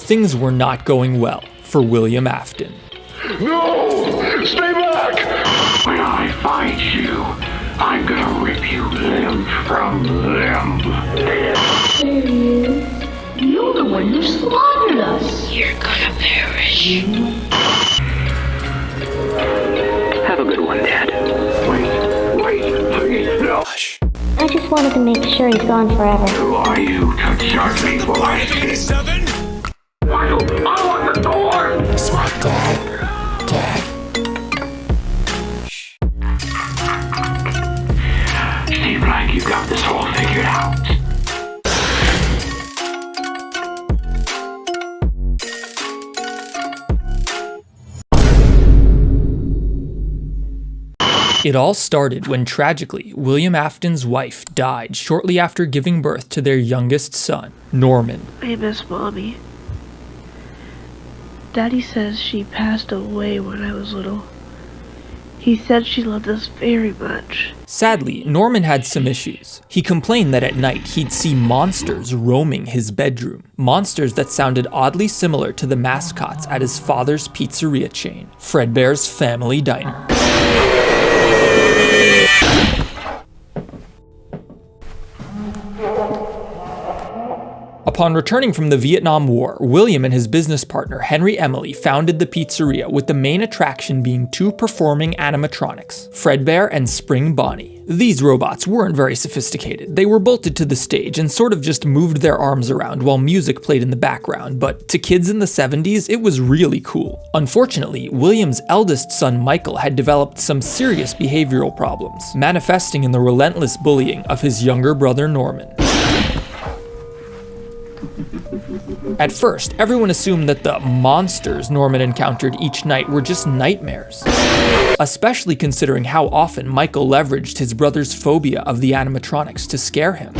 things were not going well for William Afton. No! Stay back! When I find you, I'm gonna rip you limb from limb. You're the one who slaughtered us. You're gonna perish. Have a good one, Dad. Wait, please, no. Hush. I just wanted to make sure he's gone forever. Who are you to judge me for my sins? Michael, I want the door! It's not Dad. Dad. Seems like you got this all figured out. It all started when, tragically, William Afton's wife died shortly after giving birth to their youngest son, Norman. I miss Mommy. Daddy says she passed away when I was little. He said she loved us very much. Sadly, Norman had some issues. He complained that at night he'd see monsters roaming his bedroom. Monsters that sounded oddly similar to the mascots at his father's pizzeria chain, Fredbear's Family Diner. Upon returning from the Vietnam War, William and his business partner Henry Emily founded the pizzeria, with the main attraction being two performing animatronics, Fredbear and Spring Bonnie. These robots weren't very sophisticated. They were bolted to the stage and sort of just moved their arms around while music played in the background, but to kids in the 70s, it was really cool. Unfortunately, William's eldest son Michael had developed some serious behavioral problems, manifesting in the relentless bullying of his younger brother Norman. At first, everyone assumed that the monsters Norman encountered each night were just nightmares, especially considering how often Michael leveraged his brother's phobia of the animatronics to scare him.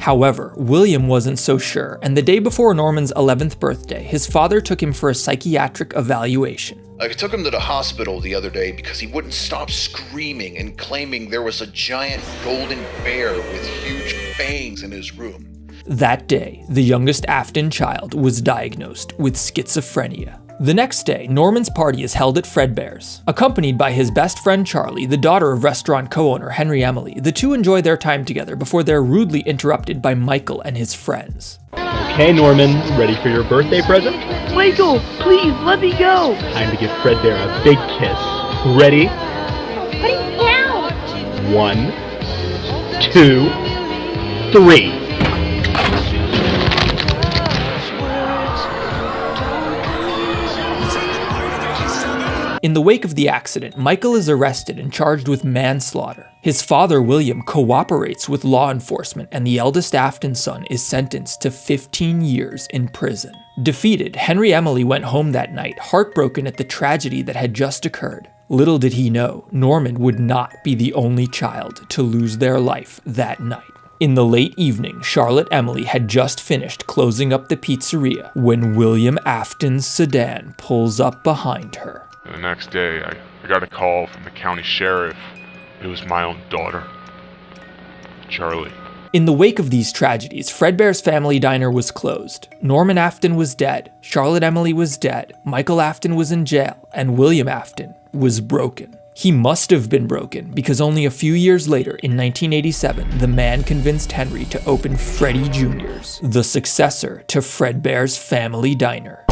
However, William wasn't so sure, and the day before Norman's 11th birthday, his father took him for a psychiatric evaluation. I took him to the hospital the other day because he wouldn't stop screaming and claiming there was a giant golden bear with huge fangs in his room. That day, the youngest Afton child was diagnosed with schizophrenia. The next day, Norman's party is held at Fredbear's. Accompanied by his best friend Charlie, the daughter of restaurant co-owner Henry Emily, the two enjoy their time together before they're rudely interrupted by Michael and his friends. Okay, Norman, ready for your birthday present? Michael, please, let me go! Time to give Fredbear a big kiss. Ready? Put it down! 1, 2, 3. In the wake of the accident, Michael is arrested and charged with manslaughter. His father, William, cooperates with law enforcement, and the eldest Afton son is sentenced to 15 years in prison. Defeated, Henry Emily went home that night, heartbroken at the tragedy that had just occurred. Little did he know, Norman would not be the only child to lose their life that night. In the late evening, Charlotte Emily had just finished closing up the pizzeria when William Afton's sedan pulls up behind her. And the next day, I got a call from the county sheriff. It was my own daughter, Charlie. In the wake of these tragedies, Fredbear's Family Diner was closed. Norman Afton was dead, Charlotte Emily was dead, Michael Afton was in jail, and William Afton was broken. He must have been broken because only a few years later, in 1987, the man convinced Henry to open Freddy Jr.'s, the successor to Fredbear's Family Diner.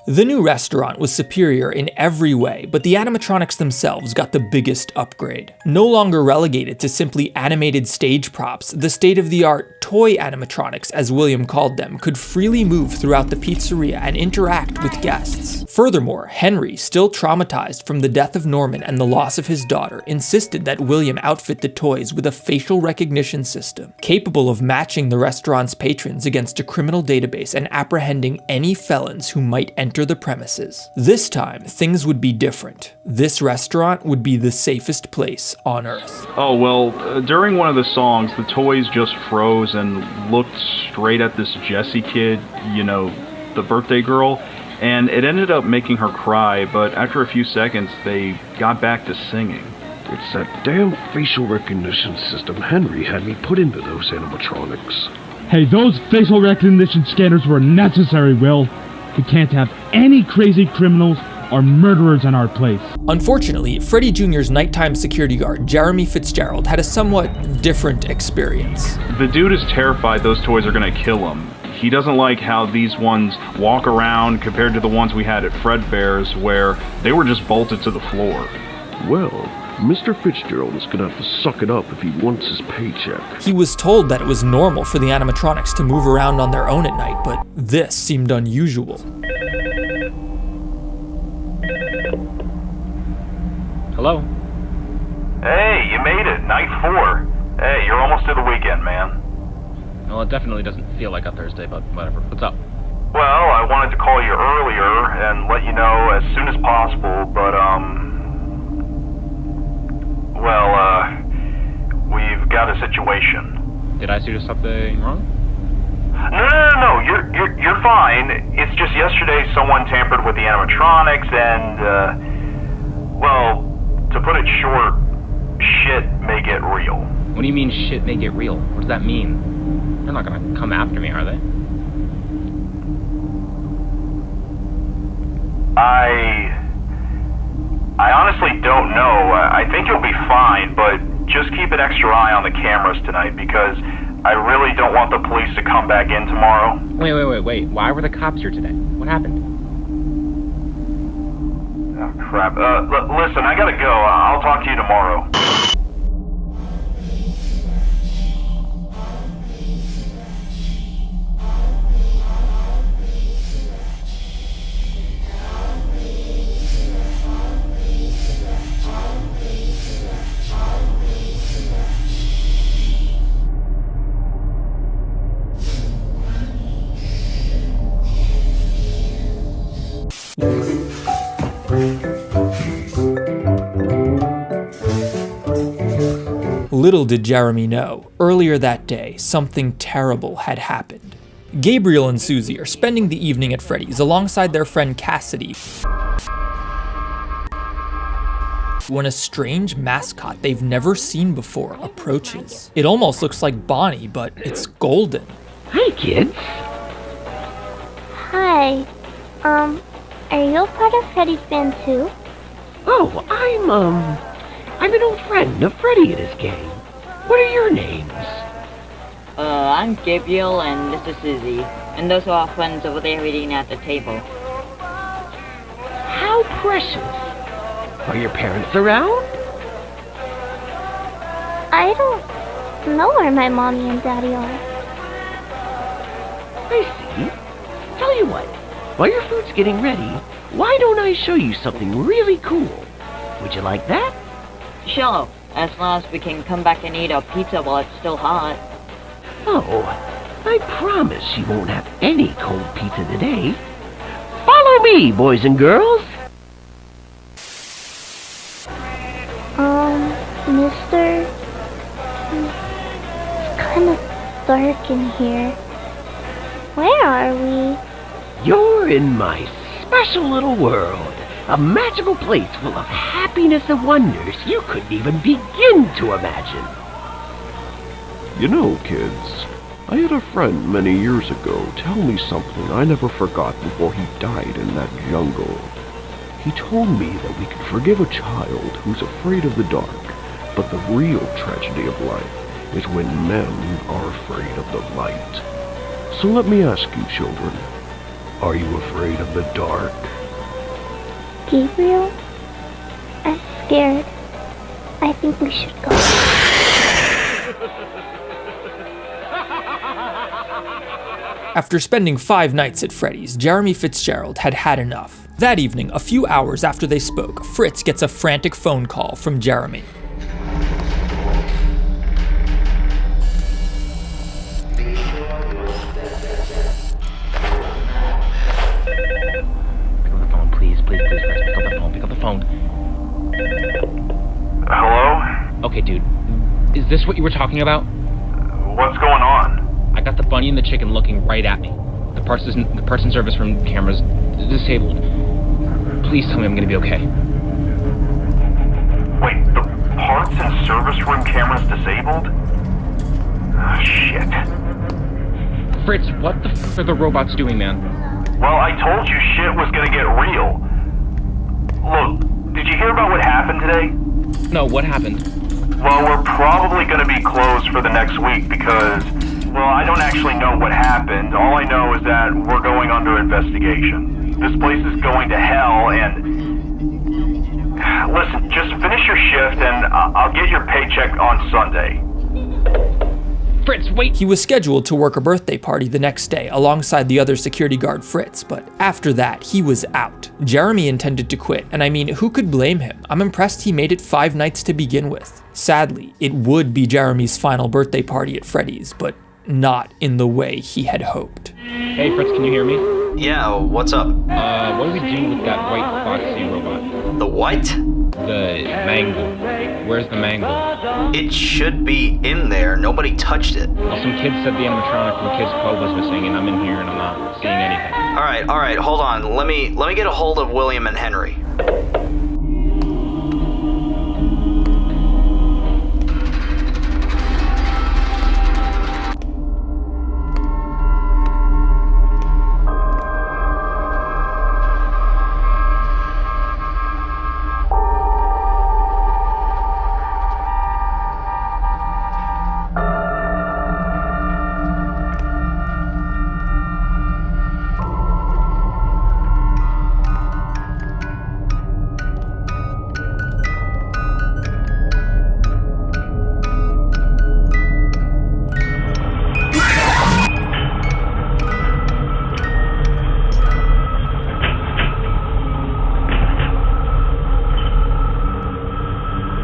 The new restaurant was superior in every way, but the animatronics themselves got the biggest upgrade. No longer relegated to simply animated stage props, the state-of-the-art toy animatronics, as William called them, could freely move throughout the pizzeria and interact with guests. Furthermore, Henry, still traumatized from the death of Norman and the loss of his daughter, insisted that William outfit the toys with a facial recognition system, capable of matching the restaurant's patrons against a criminal database and apprehending any felons who might enter the premises. This time, things would be different. This restaurant would be the safest place on Earth. Oh, well, during one of the songs, the toys just froze and looked straight at this Jessie kid, you know, the birthday girl, and it ended up making her cry, but after a few seconds, they got back to singing. It's that damn facial recognition system Henry had me put into those animatronics. Hey, those facial recognition scanners were necessary, Will. We can't have any crazy criminals or murderers in our place. Unfortunately, Freddy Jr.'s nighttime security guard, Jeremy Fitzgerald, had a somewhat different experience. The dude is terrified those toys are gonna kill him. He doesn't like how these ones walk around compared to the ones we had at Fredbear's, where they were just bolted to the floor. Well, Mr. Fitzgerald is gonna have to suck it up if he wants his paycheck. He was told that it was normal for the animatronics to move around on their own at night, but this seemed unusual. Hello? Hey, you made it. Night 4. Hey, you're almost to the weekend, man. Well, it definitely doesn't feel like a Thursday, but whatever. What's up? Well, I wanted to call you earlier and let you know as soon as possible, but, we've got a situation. Did I do something wrong? No, you're fine. It's just yesterday someone tampered with the animatronics and, to put it short, shit may get real. What do you mean shit may get real? What does that mean? They're not gonna come after me, are they? I honestly don't know. I think you'll be fine, but just keep an extra eye on the cameras tonight because I really don't want the police to come back in tomorrow. Wait. Why were the cops here today? What happened? Oh, crap. Listen, I gotta go. I'll talk to you tomorrow. Little did Jeremy know, earlier that day, something terrible had happened. Gabriel and Susie are spending the evening at Freddy's alongside their friend Cassidy when a strange mascot they've never seen before approaches. It almost looks like Bonnie, but it's golden. Hi, kids. Hi. Are you a part of Freddy's band too? Oh, I'm an old friend of Freddy and his gang. What are your names? I'm Gabriel and this is Susie. And those are our friends over there eating at the table. How precious. Are your parents around? I don't know where my mommy and daddy are. I see. Tell you what, while your food's getting ready, why don't I show you something really cool? Would you like that? Sure, as long as we can come back and eat our pizza while it's still hot. Oh, I promise you won't have any cold pizza today. Follow me, boys and girls. Mister, it's kind of dark in here. Where are we? You're in my special little world. A magical place full of happiness and wonders you couldn't even begin to imagine. You know, kids, I had a friend many years ago tell me something I never forgot before he died in that jungle. He told me that we could forgive a child who's afraid of the dark, but the real tragedy of life is when men are afraid of the light. So let me ask you, children, are you afraid of the dark? Gabriel? I'm scared. I think we should go. After spending 5 nights at Freddy's, Jeremy Fitzgerald had had enough. That evening, a few hours after they spoke, Fritz gets a frantic phone call from Jeremy. Hello? Okay, dude. Is this what you were talking about? What's going on? I got the bunny and the chicken looking right at me. The parts and service room camera's disabled. Please tell me I'm gonna be okay. Wait, the parts and service room camera's disabled? Oh, shit. Fritz, what the f are the robots doing, man? Well, I told you shit was gonna get real. Look, did you hear about what happened today? No, what happened? Well, we're probably gonna be closed for the next week because, well, I don't actually know what happened. All I know is that we're going under investigation. This place is going to hell, and... Listen, just finish your shift and I'll get your paycheck on Sunday. Fritz, wait! He was scheduled to work a birthday party the next day alongside the other security guard Fritz, but after that, he was out. Jeremy intended to quit, and I mean, who could blame him? I'm impressed he made it 5 nights to begin with. Sadly, it would be Jeremy's final birthday party at Freddy's, but not in the way he had hoped. Hey Fritz, can you hear me? Yeah, what's up? What do we do with that white foxy robot? The what? The mangle. Where's the mangle? It should be in there. Nobody touched it. Well, some kid said the animatronic from Kid's Club was missing, and I'm in here and I'm not seeing anything. All right, hold on. Let me get a hold of William and Henry.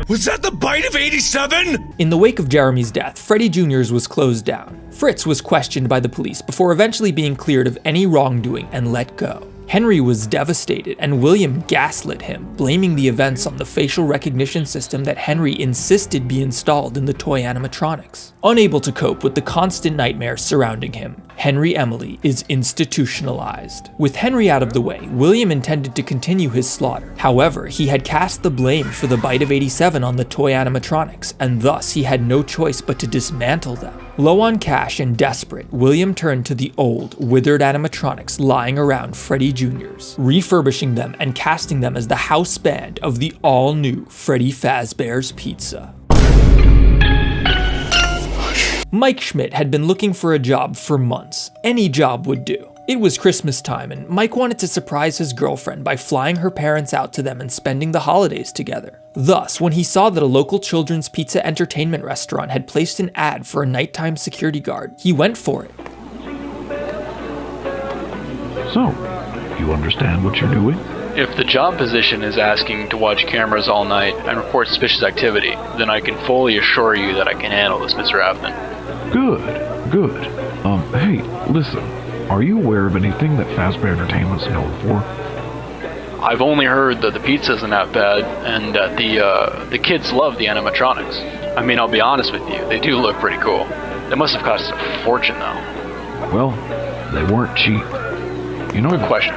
Was that the bite of 87? In the wake of Jeremy's death, Freddy Jr.'s was closed down. Fritz was questioned by the police before eventually being cleared of any wrongdoing and let go. Henry was devastated, and William gaslit him, blaming the events on the facial recognition system that Henry insisted be installed in the toy animatronics. Unable to cope with the constant nightmares surrounding him, Henry Emily is institutionalized. With Henry out of the way, William intended to continue his slaughter. However, he had cast the blame for the bite of 87 on the toy animatronics, and thus he had no choice but to dismantle them. Low on cash and desperate, William turned to the old, withered animatronics lying around Freddy Jr.'s, refurbishing them and casting them as the house band of the all-new Freddy Fazbear's Pizza. Mike Schmidt had been looking for a job for months. Any job would do. It was Christmas time, and Mike wanted to surprise his girlfriend by flying her parents out to them and spending the holidays together. Thus, when he saw that a local children's pizza entertainment restaurant had placed an ad for a nighttime security guard, he went for it. So, you understand what you're doing? If the job position is asking to watch cameras all night and report suspicious activity, then I can fully assure you that I can handle this, Mr. Afton. Good. Hey, listen. Are you aware of anything that Fazbear Entertainment's known for? I've only heard that the pizza isn't that bad, and that the kids love the animatronics. I mean, I'll be honest with you, they do look pretty cool. They must have cost a fortune, though. Well, they weren't cheap. You know. Good question.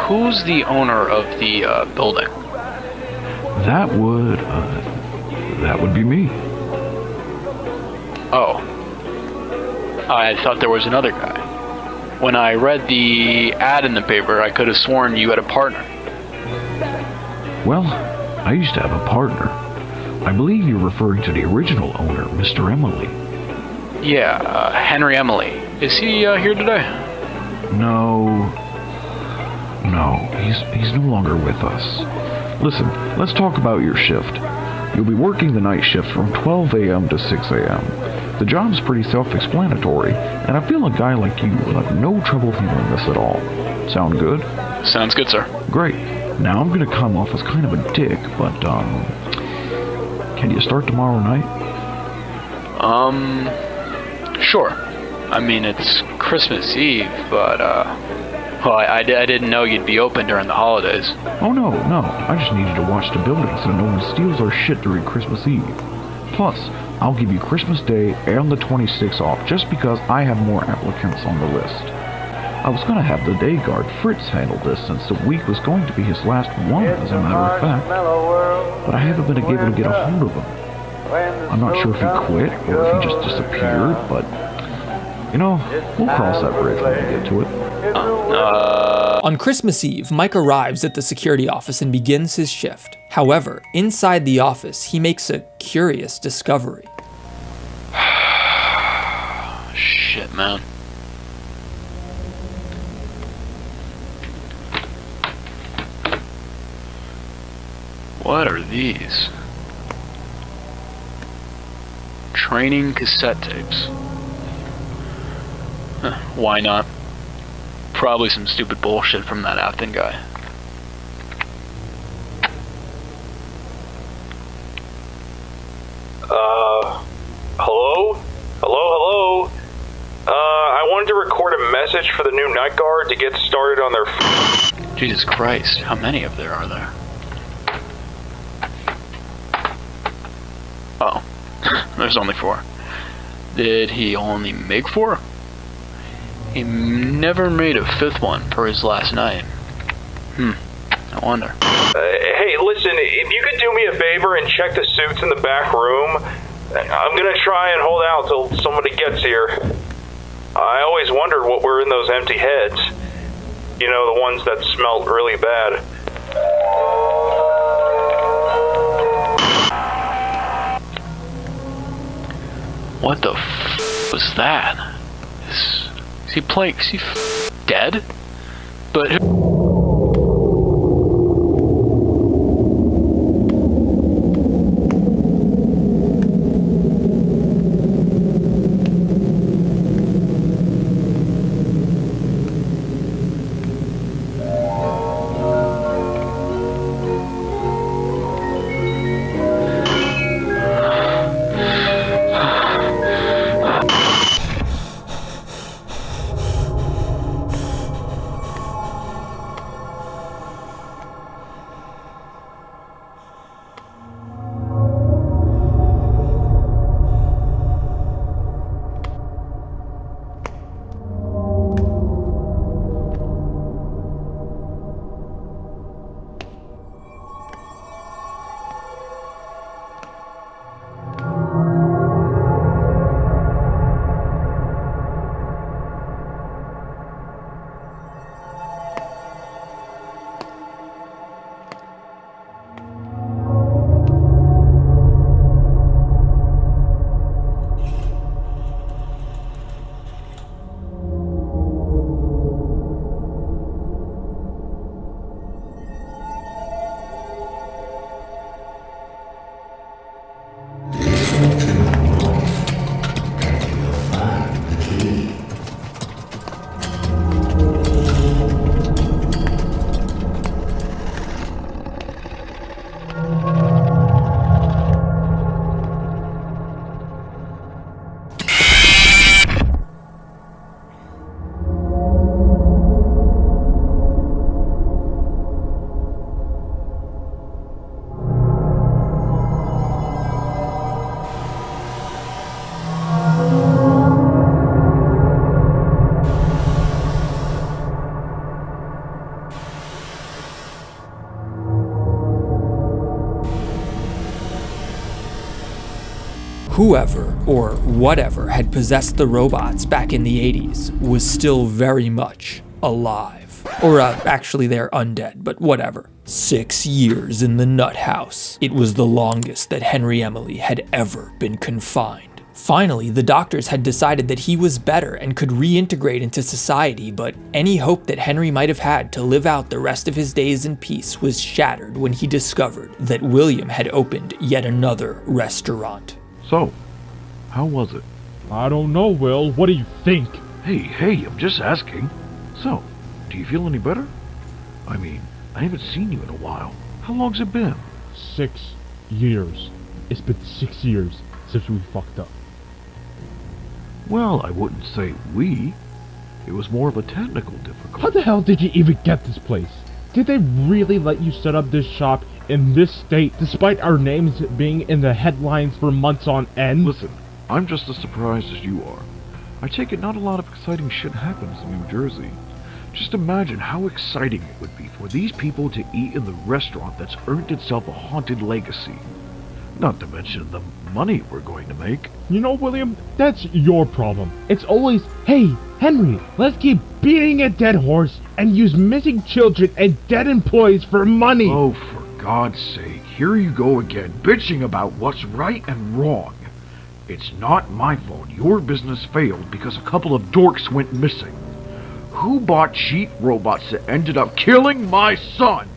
Who's the owner of the building? That would be me. Oh. I thought there was another guy. When I read the ad in the paper, I could have sworn you had a partner. Well, I used to have a partner. I believe you're referring to the original owner, Mr. Emily. Yeah, Henry Emily. Is he here today? No, he's no longer with us. Listen, let's talk about your shift. You'll be working the night shift from 12 a.m. to 6 a.m. The job's pretty self-explanatory, and I feel a guy like you will have no trouble handling this at all. Sound good? Sounds good, sir. Great. Now I'm gonna come off as kind of a dick, but, can you start tomorrow night? Sure. I mean, it's Christmas Eve, but, well, I didn't know you'd be open during the holidays. Oh, no. I just needed to watch the building so no one steals our shit during Christmas Eve. Plus, I'll give you Christmas Day and the 26th off just because I have more applicants on the list. I was going to have the day guard Fritz handle this since the week was going to be his last one, as a matter of fact. But I haven't been able to get a hold of him. I'm not sure if he quit or if he just disappeared, but You know, we'll cross that bridge when we get to it. On Christmas Eve, Mike arrives at the security office and begins his shift. However, inside the office, he makes a curious discovery. Shit, man. What are these? Training cassette tapes. Why not? Probably some stupid bullshit from that Afton guy. Hello? Hello? I wanted to record a message for the new night guard to get started on their Jesus Christ, how many of there are there? Oh, there's only 4. Did he only make 4? He never made a 5th one for his last night. I wonder. Hey, listen, if you could do me a favor and check the suits in the back room, I'm gonna try and hold out till somebody gets here. I always wondered what were in those empty heads. You know, the ones that smelled really bad. What the was that? Is he playing? Is he dead? But Whoever, or whatever, had possessed the robots back in the 80s was still very much alive. Or, actually they're undead, but whatever. 6 years in the nut house. It was the longest that Henry Emily had ever been confined. Finally, the doctors had decided that he was better and could reintegrate into society, but any hope that Henry might have had to live out the rest of his days in peace was shattered when he discovered that William had opened yet another restaurant. So, how was it? I don't know, Will. What do you think? Hey, I'm just asking. So, do you feel any better? I mean, I haven't seen you in a while. How long's it been? 6 years. It's been 6 years since we fucked up. Well, I wouldn't say we. It was more of a technical difficulty. How the hell did you even get this place? Did they really let you set up this shop in this state, despite our names being in the headlines for months on end? Listen, I'm just as surprised as you are. I take it not a lot of exciting shit happens in New Jersey. Just imagine how exciting it would be for these people to eat in the restaurant that's earned itself a haunted legacy. Not to mention the money we're going to make. You know, William, that's your problem. It's always, hey, Henry, let's keep beating a dead horse and use missing children and dead employees for money. Oh, for God's sake, here you go again, bitching about what's right and wrong. It's not my fault your business failed because a couple of dorks went missing. Who bought cheap robots that ended up killing my son?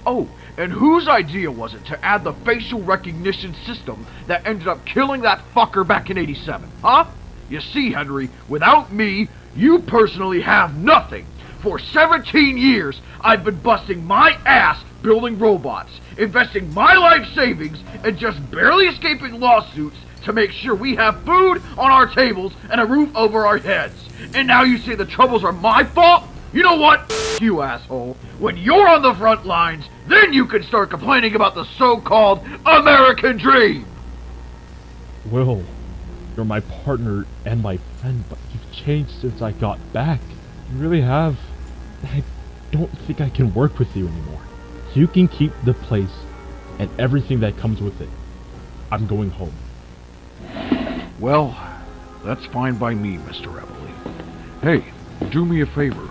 Oh, and whose idea was it to add the facial recognition system that ended up killing that fucker back in '87, huh? You see, Henry, without me, you personally have nothing. For 17 years, I've been busting my ass building robots, investing my life savings, and just barely escaping lawsuits to make sure we have food on our tables and a roof over our heads. And now you say the troubles are my fault? You know what? You asshole. When you're on the front lines, then you can start complaining about the so-called American dream. Will, you're my partner and my friend, but you've changed since I got back. You really have. I don't think I can work with you anymore. You can keep the place and everything that comes with it. I'm going home. Well, that's fine by me, Mr. Everly. Hey, do me a favor.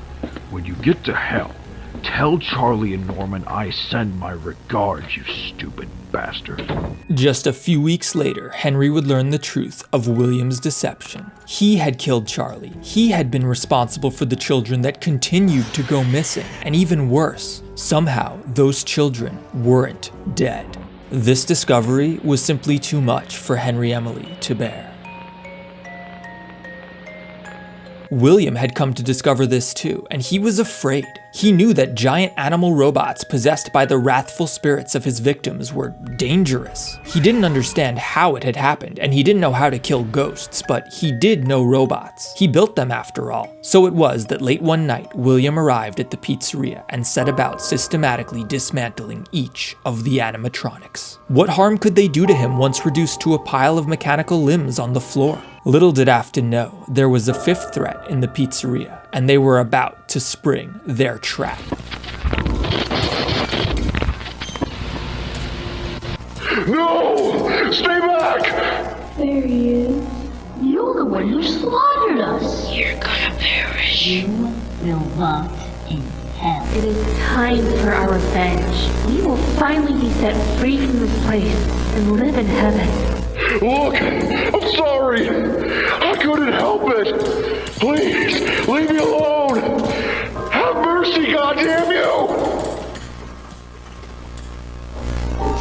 When you get to hell, tell Charlie and Norman I send my regards, you stupid bastard. Just a few weeks later, Henry would learn the truth of William's deception. He had killed Charlie. He had been responsible for the children that continued to go missing. And even worse, somehow those children weren't dead. This discovery was simply too much for Henry Emily to bear. William had come to discover this too, and he was afraid. He knew that giant animal robots possessed by the wrathful spirits of his victims were dangerous. He didn't understand how it had happened, and he didn't know how to kill ghosts, but he did know robots. He built them after all. So it was that late one night, William arrived at the pizzeria and set about systematically dismantling each of the animatronics. What harm could they do to him once reduced to a pile of mechanical limbs on the floor? Little did Afton know, there was a fifth threat in the pizzeria, and they were about to spring their trap. No! Stay back! There he is. You're the one who slaughtered us. You're gonna perish. You will rot in hell. It is time for our revenge. We will finally be set free from this place and live in heaven. Look, I'm sorry. I couldn't help it. Please, leave me alone. Have mercy, goddamn you.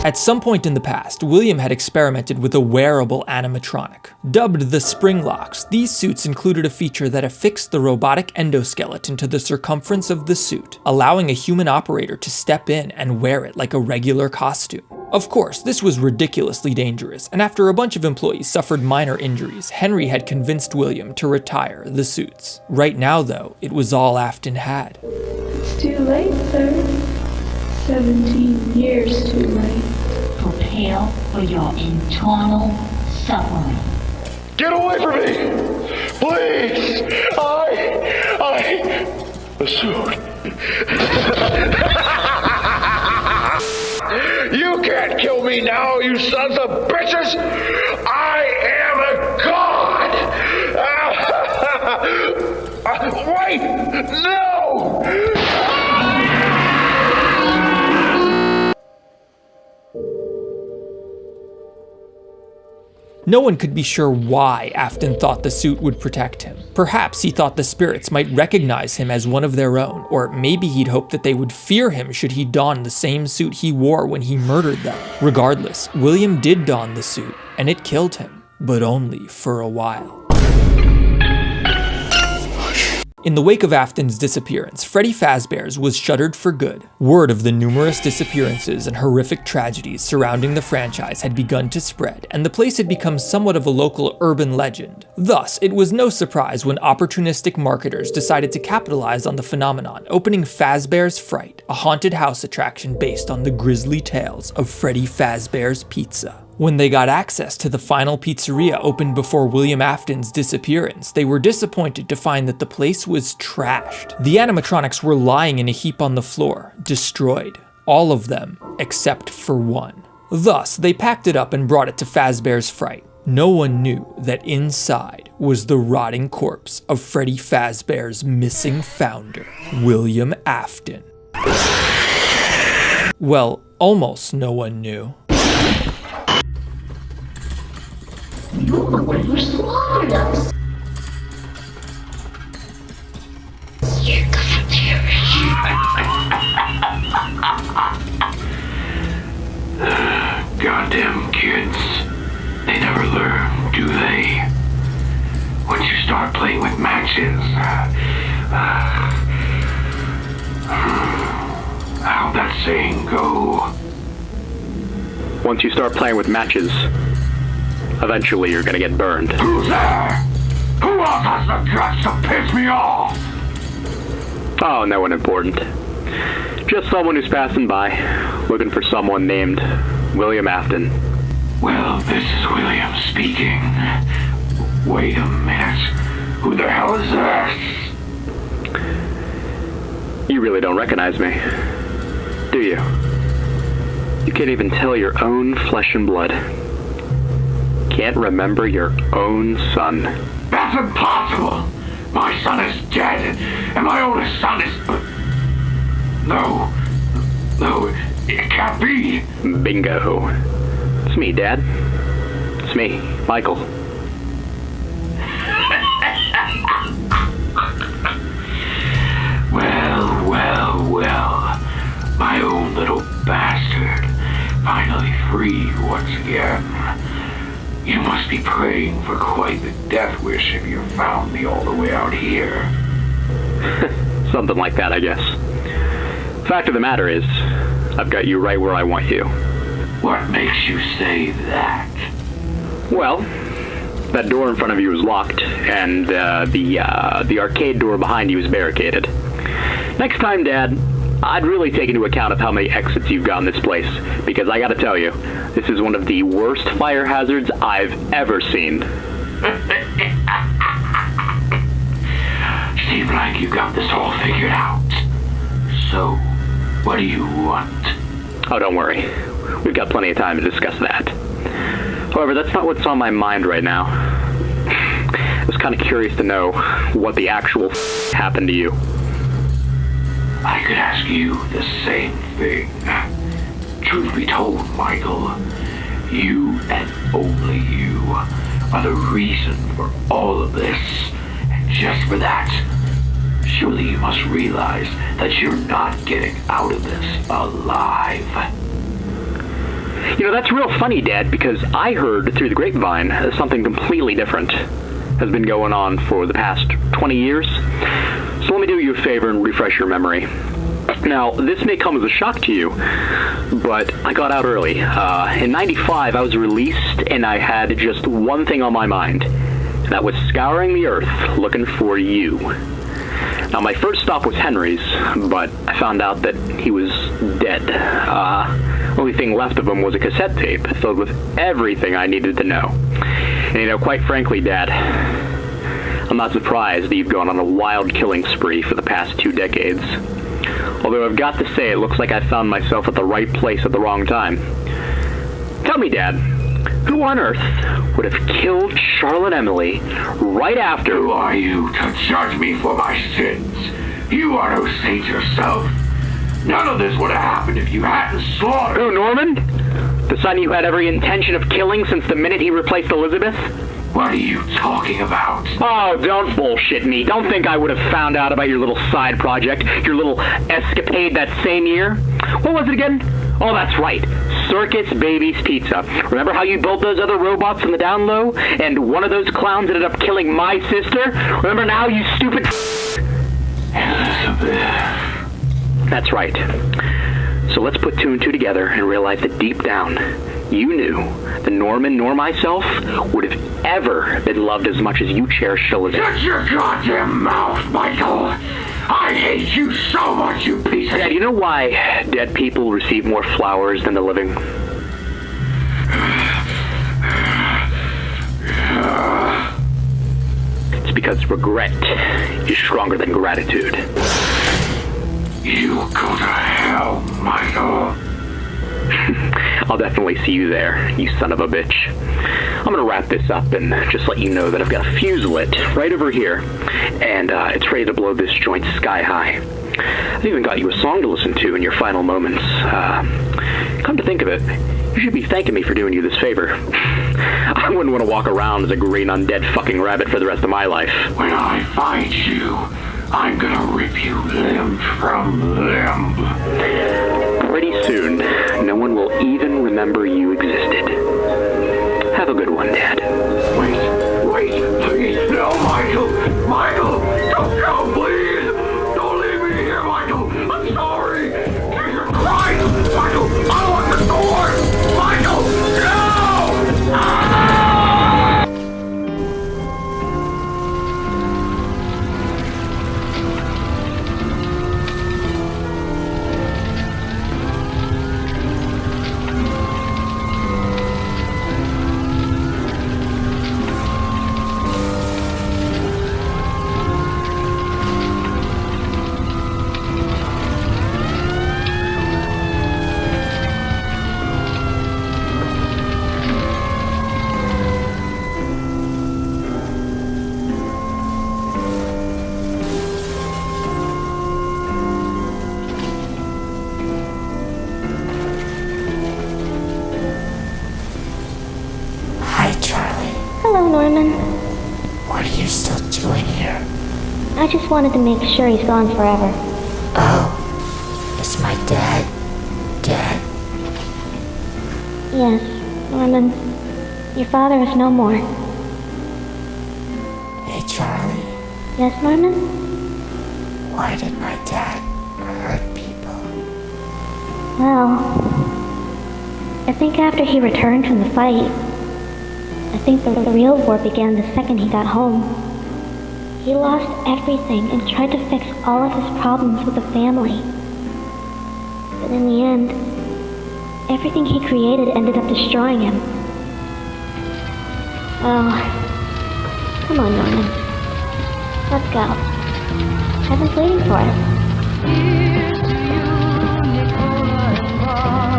At some point in the past, William had experimented with a wearable animatronic. Dubbed the spring locks, these suits included a feature that affixed the robotic endoskeleton to the circumference of the suit, allowing a human operator to step in and wear it like a regular costume. Of course, this was ridiculously dangerous, and after a bunch of employees suffered minor injuries, Henry had convinced William to retire the suits. Right now, though, it was all Afton had. It's too late, sir. 17 years too late. Prepare for your internal suffering. Get away from me! Please! The suit. You can't kill me now, you sons of bitches! I am a god! Wait! No! No one could be sure why Afton thought the suit would protect him. Perhaps he thought the spirits might recognize him as one of their own, or maybe he'd hoped that they would fear him should he don the same suit he wore when he murdered them. Regardless, William did don the suit, and it killed him, but only for a while. In the wake of Afton's disappearance, Freddy Fazbear's was shuttered for good. Word of the numerous disappearances and horrific tragedies surrounding the franchise had begun to spread, and the place had become somewhat of a local urban legend. Thus, it was no surprise when opportunistic marketers decided to capitalize on the phenomenon, opening Fazbear's Fright, a haunted house attraction based on the grisly tales of Freddy Fazbear's Pizza. When they got access to the final pizzeria opened before William Afton's disappearance, they were disappointed to find that the place was trashed. The animatronics were lying in a heap on the floor, destroyed. All of them, except for one. Thus, they packed it up and brought it to Fazbear's Fright. No one knew that inside was the rotting corpse of Freddy Fazbear's missing founder, William Afton. Well, almost no one knew. You're the one who slaughtered us. You're gonna perish. Goddamn kids. They never learn, do they? Once you start playing with matches, how'd that saying go? Once you start playing with matches, eventually you're gonna get burned. Who's there? Who else has the guts to piss me off? Oh, no one important. Just someone who's passing by, looking for someone named William Afton. Well, this is William speaking. Wait a minute. Who the hell is this? You really don't recognize me, do you? You can't even tell your own flesh and blood. Can't remember your own son. That's impossible! My son is dead, and my oldest son is... No, it can't be. Bingo. It's me, Dad. It's me, Michael. Well. My own little bastard. Finally free once again. You must be praying for quite the death wish if you found me all the way out here. Something like that, I guess. Fact of the matter is, I've got you right where I want you. What makes you say that? Well, that door in front of you is locked, and the arcade door behind you is barricaded. Next time, Dad, I'd really take into account of how many exits you've got in this place, because I gotta tell you, this is one of the worst fire hazards I've ever seen. Seems like you got this all figured out. So, what do you want? Oh, don't worry. We've got plenty of time to discuss that. However, that's not what's on my mind right now. I was kind of curious to know what the actual happened to you. I could ask you the same thing. Truth be told, Michael, you and only you are the reason for all of this. And just for that, surely you must realize that you're not getting out of this alive. You know, that's real funny, Dad, because I heard through the grapevine something completely different has been going on for the past 20 years. So let me do you a favor and refresh your memory. Now, this may come as a shock to you, but I got out early. In '95, I was released, and I had just one thing on my mind. And that was scouring the earth, looking for you. Now, my first stop was Henry's, but I found out that he was dead. Only thing left of him was a cassette tape filled with everything I needed to know. And you know, quite frankly, Dad, I'm not surprised that you've gone on a wild killing spree for the past 2 decades. Although I've got to say, it looks like I found myself at the right place at the wrong time. Tell me, Dad, who on earth would have killed Charlotte Emily right after... Who are you to judge me for my sins? You are no saint yourself. None of this would have happened if you hadn't slaughtered... Who, Norman? The son you had every intention of killing since the minute he replaced Elizabeth? What are you talking about? Oh, don't bullshit me. Don't think I would have found out about your little side project, your little escapade that same year. What was it again? Oh, that's right. Circus Baby's Pizza. Remember how you built those other robots in the down low? And one of those clowns ended up killing my sister? Remember now, you stupid... Elizabeth. That's right. So let's put 2 and 2 together and realize that deep down, you knew that Norman nor myself would have ever been loved as much as you cherish Elizabeth. Shut your goddamn mouth, Michael! I hate you so much, you piece of... Dad, you know why dead people receive more flowers than the living? It's because regret is stronger than gratitude. You go to hell, Michael. I'll definitely see you there, you son of a bitch. I'm gonna wrap this up and just let you know that I've got a fuse lit right over here, and it's ready to blow this joint sky high. I've even got you a song to listen to in your final moments. Come to think of it, you should be thanking me for doing you this favor. I wouldn't want to walk around as a green undead fucking rabbit for the rest of my life. When I find you, I'm gonna rip you limb from limb. Pretty soon, no one will even remember you existed. Have a good one, Dad. Wait, please, no, Michael! Michael, don't go, please! Don't leave me here, Michael! I'm sorry! Jesus Christ! Michael, I want the sword! Michael, no! Hello, Norman. What are you still doing here? I just wanted to make sure he's gone forever. Oh, is my dad dead? Yes, Norman. Your father is no more. Hey, Charlie. Yes, Norman? Why did my dad hurt people? Well, I think after he returned from the fight, I think the real war began the second he got home. He lost everything and tried to fix all of his problems with the family. But in the end, everything he created ended up destroying him. Oh, come on, Norman. Let's go. I've been waiting for it. Here's to you, Nicola and Bart.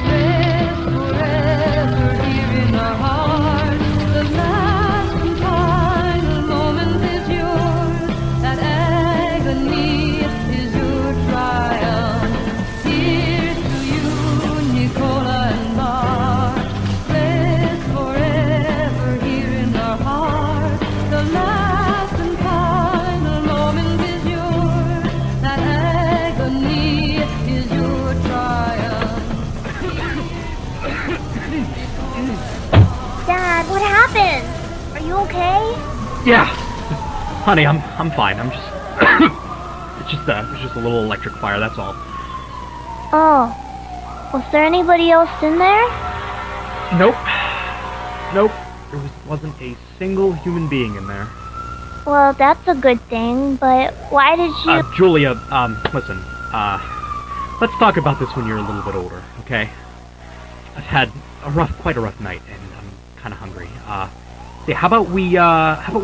Rest forever here in our hearts. The last and final moment is yours. That agony is your triumph. Here's to you, Nicola and Bart. Rest forever here in our hearts. The last and final moment is yours. That agony is your triumph. Dad, what happened? Are you okay? Yeah, honey, I'm fine. I'm just it's just a little electric fire. That's all. Oh, was there anybody else in there? Nope. There wasn't a single human being in there. Well, that's a good thing, but why did you... Julia, listen, let's talk about this when you're a little bit older, okay? I've had quite a rough night, and I'm kind of hungry. Yeah, how about we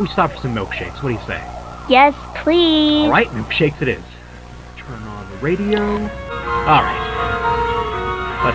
stop for some milkshakes? What do you say? Yes, please. All right, milkshakes it is. Turn on the radio. All right. But